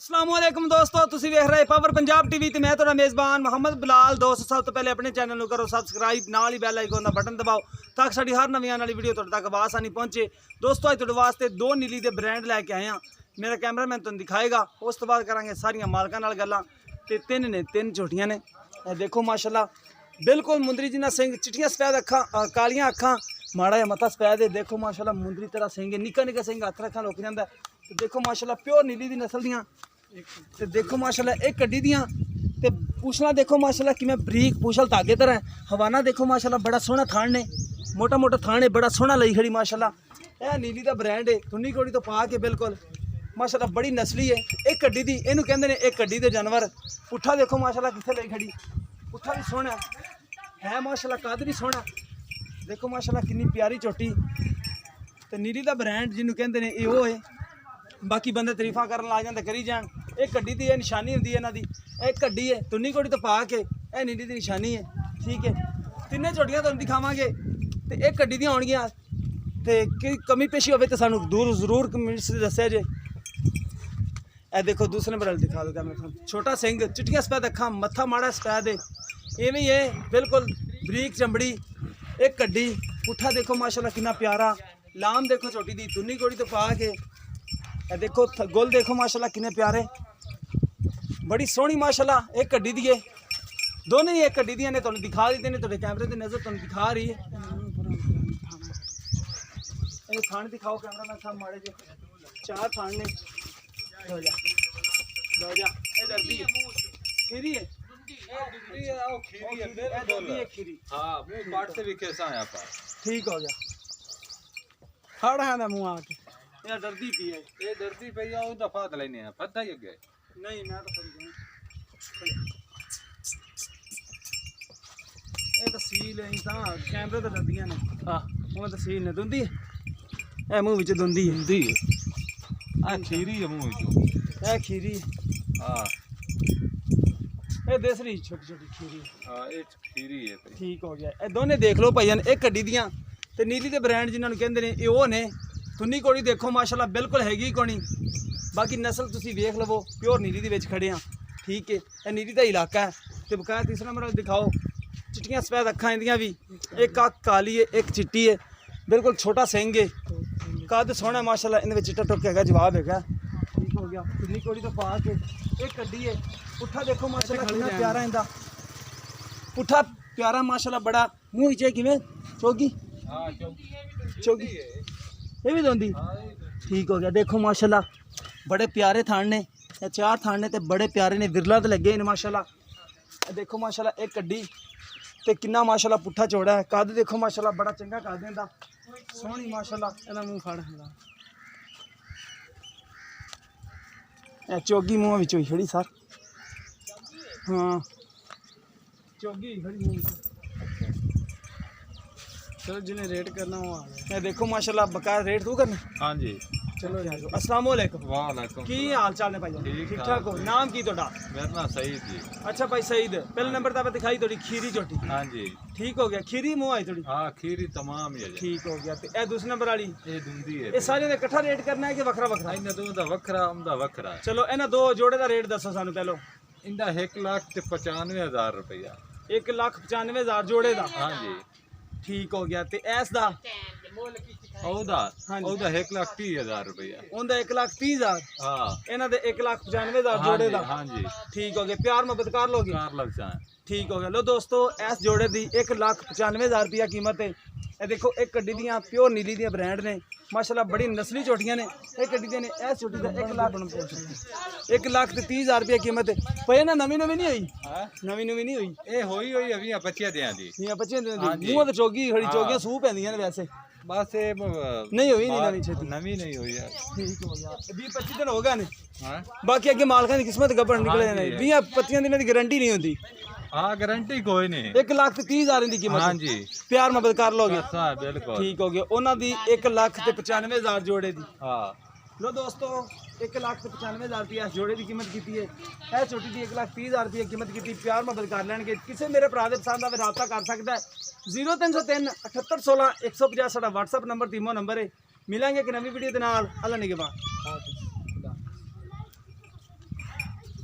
अस्सलामुअलैकुम दोस्तों, तुसी वेख रहे पावर पंजाब टीवी ते मैं तुहाडा मेज़बान मोहम्मद बिलाल। दोस्त सब तो पहले अपने चैनल को करो सब्सक्राइब, नाल ही बैल आइकन दा बटन दबाओ ताकि साडी हर नवीं आने वाली वीडियो तुहाडे तक आसानी पहुंचे। दोस्तों अज तुहाडे वास्ते दो नीली दे ब्रांड लैके आए हैं। मेरा कैमरामैन तुहानू दिखाएगा, उस तो बाद करांगे सारियां मालकां नाल गल्लां। ते तीन झोटियां ने, देखो माशाल्लाह बिल्कुल मुंदरी जिन्ना सिंह, चिट्टियां सफेद अखां, कालियां अखां, माड़ा जिहा मत्था सफेद है। देखो माशाल्लाह मुंदरी तरह सिंह है, निक्का निक्का सिंह हत्थ रखा लुक जांदा। ते देखो माशाल्लाह प्योर नीली दी नस्ल दियां। ते देखो माशाल्लाह एक कड्डी दियां। ते पूछना देखो माशाल्लाह किवें बरीक पूछल धागे तरह। हवाना देखो माशाल्लाह बड़ा सोहना थान ने, मोटा मोटा थान है, बड़ा सोहना लई खड़ी माशाल्लाह। यह नीली दा ब्रांड है, तुन्नी कोड़ी तो पा के बिल्कुल माशाल्लाह बड़ी नस्ली है। एक कड्डी दी इनू कहंदे ने, एक कड्डी दे जानवर। पुट्ठा देखो माशाल्लाह कित्थे लई खड़ी, पुट्ठा भी सोहना है माशाल्लाह, कद भी सोहना। देखो माशाल्लाह कितनी प्यारी झोटी। तो नीली दा ब्रांड जिन्हों कहते हैं ये है। बाकी बंदे तरीफा करन ला जाते करी जान। एक कड्डी दी निशानी होंदी है इन्हां दी, एक कड्डी है तुन्नी कोड़ी तो पा के, यह नीली दी निशानी है। ठीक है, तिन्ने झोटियां तुहानूं दिखावांगे। तो एक कड्डी दी होणगियां, ते कोई कमी पेशी होवे तो सानूं दूर जरूर कमेंट्स दस्सिया जे। ए देखो दूसरे नंबर वाली दिखा दो कैमरा। छोटा सिंह, चिट्टियां सफेद अखां, मत्था माड़ा सफेद है, इवें ही है बिल्कुल बरीक चमड़ी। एक कड्डी, पुट्ठा देखो माशाल्लाह कितना प्यारा। लाम देखो छोटी दी, तुन्नी कोड़ी तो पा के। ए देखो गुल देखो माशाल्लाह कितने प्यारे, बड़ी सोहनी माशाल्लाह। एक कड्डी दी है, दोनों ही एक कड्डी दियां ने, तुहानूं दिखा देते हैं। तुहाडे कैमरे की नज़र तुहानूं दिखा रही है। ये थान दिखाओ कैमरा मैन साहब माड़े जे, चार थान ने। लो जा लो जा, ये डरदी है, खीरी है, ठीक हो गया। खड़ा है ना मुँह आके, ये डरदी पी है, ये डरती पई आ ओदा फात लेने आ पता ही अगे नहीं मैं तो समझ ये तहसील है तां कैमरे तो डरदियां ने। हां वो तहसील ने दुंदी है, ए मुंह विच दुंदी है, दी आ खीरी है मुंह जो ए खीरी। हां ए देसरी छोटी छोटी खीरी। हां ये खीरी है भाई, ठीक हो गया। ए दोने देख लो भाईजान, एक कड्डी दियां ते नीली दे ब्रांड जिन्हां नूं कहंदे ने ये ओ ने। तुन्नी कोड़ी देखो माशाल्लाह बिल्कुल हैगी कोनी। बाकी नस्ल तुसीं वेख लवो, प्योर नीली दे विच खड़े आ। ठीक है, ए नीली दा इलाका है। ते बकाया तीसरा नंबर दिखाओ, चिट्टियां सफेद अखां इंदियां भी, एक अख काली है, एक चिट्टी है, बिल्कुल छोटा सिंह है, कद सोहना माशाल्लाह। इहदे विच चिट्टा टुक हैगा, जवाब हैगा। ठीक हो गया, तुन्नी कोड़ी तो पा के। एक कड्डी है, पुट्ठा देखो माशाल्लाह कितना प्यारा इंदा, पुट्ठा प्यारा माशाल्लाह, बड़ा मुंह च किवें चोगी। हां चोगी ये भी दोंदी। ठीक हो गया, देखो माशाल्लाह बड़े प्यारे थान ने, चार थान ने, ते बड़े प्यारे ने, विरला तो लगे इन माशाल्लाह। देखो माशाल्लाह एक कड्डी ते कितना माशाल्लाह पुट्ठा चौड़ा है, कद देखो माशाल्लाह बड़ा चंगा कद इंदा, सोहनी माशाल्लाह। ਇਹਦਾ ਮੂੰਹ ਫੜ ਹੁੰਦਾ। ए चोगी मुँह विच होई खड़ी सर। हाँ चोगी खड़ी मुँह। चलो जिन्हें रेट करना वो आ गया। ए देखो माशाल्लाह बकाया रेट तू करना। हां जी चलो यार, अस्सलाम वालेकुम। वालेकुम की हाल चाल ने भाई? ठीक ठाक हो? नाम की तोड़ा? मेरा नाम सईद जी। अच्छा भाई सईद, पहले नंबर तो दिखाई थोड़ी खीरी झोटी। हां जी ठीक हो गया, खीरी मुँह आई थोड़ी। हां खीरी तमाम ही है। ठीक हो गया। ते ए दूसरे नंबर वाली ये दुंदी है, ये सारे ने इकट्ठा रेट करना है कि वखरा वखरा? इन्ना दो दा वखरा उमदा वखरा। चलो इन्हां दो जोड़े का रेट दसो सानू पहलो। इंदा 1,95,000 रुपया। 1,95,000 जोड़े का? हां जी ठीक हो गया। ते ऐस दा ओदा हाँ जी। ओदा 1,30,000 रुपया। उनदा 1,30,000, हां इन्हां दे 1,95,000 जोड़े का। हां जी ठीक हो गया, प्यार मोहब्बत कर लोगे? 4 लाख चाहे। ठीक हो गया। लो दोस्तों इस जोड़े की 1,95,000 रुपया कीमत है। ये देखो एक कड्डी दियां प्योर नीली दियां ब्रांड ने माशाल्लाह, बड़ी नस्ली चोटियां ने। एक कड्डी दे ने इस चोटी का 1,30,000 रुपया कीमत है। पर ना नवी नवी नहीं हुई? हां नवी नवी नहीं हुई, ए होई होई अभी बच्चे दें दी। ये बच्चे हाँ जी। मुंह तो चोगी खड़ी, हाँ। चोगियां सूह पैंदियां ने वैसे। बस ये नहीं हुई नहीं नवी छेती। नवी नहीं हुई है। ठीक हो गया, 20-25 दिन हो गए ने। हां बाकी अगे मालकां दी किस्मत गब्बड़ निकले ने। 20-25 दिन की गारंटी नहीं होती। हां गारंटी कोई नहीं। 1,30,000 की कीमत। हां जी प्यार मोहब्बत कर लोगे? हां बिल्कुल ठीक हो गया। उन्हां दी 1,95,000 जोड़े दी। हां लो दोस्तों 1,95,000 रुपया जोड़े की कीमत की है। यह छोटी दी 1,30,000 रुपया कीमत की। प्यार मोहब्बत कर लैणगे। किसी मेरे भरा दे पसंद आवे राबता कर सकता है। 0303 7816 150 साडा व्हाट्सएप नंबर, तीमो नंबर है। मिलेंगे एक नवी वीडियो के नाल। अल्लाह निगहबान।